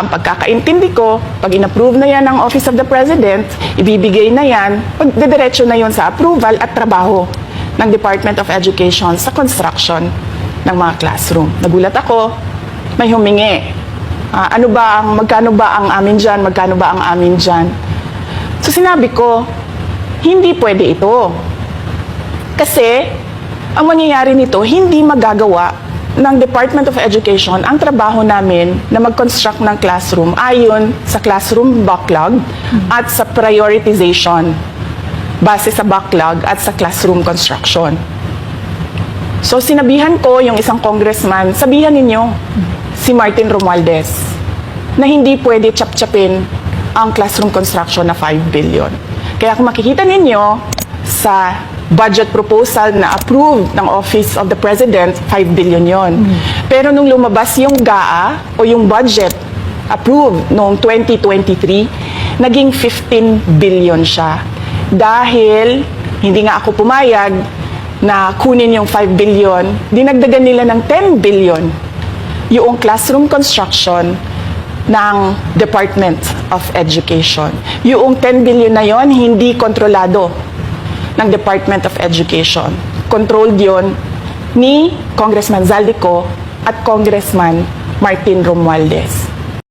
ang pagkakaintindi ko, pag in-approve na yan ng Office of the President, ibibigay na yan, diretso na yon sa approval at trabaho ng Department of Education sa construction ng mga classroom. Nagulat ako, may humingi. Magkano ba ang amin dyan? Magkano ba ang amin dyan? So sinabi ko, hindi pwede ito. Kasi, ang mangyayari nito, hindi magagawa ng Department of Education ang trabaho namin na mag-construct ng classroom ayon sa classroom backlog at sa prioritization base sa backlog at sa classroom construction. So sinabihan ko yung isang congressman, sabihan ninyo si Martin Romualdez na hindi pwede chap-chapin ang classroom construction na 5 billion. Kaya kung makikita ninyo sa budget proposal na approved ng Office of the President, 5 billion yon. Pero nung lumabas yung GAA o yung budget approved noong 2023, naging 15 billion siya. Dahil hindi nga ako pumayag na kunin yung 5 billion, dinagdagan nila ng 10 billion yung classroom construction ng Department of Education. Yung 10 billion na yon hindi kontrolado ng Department of Education. Controlled yon ni Congressman Zaldico at Congressman Martin Romualdez.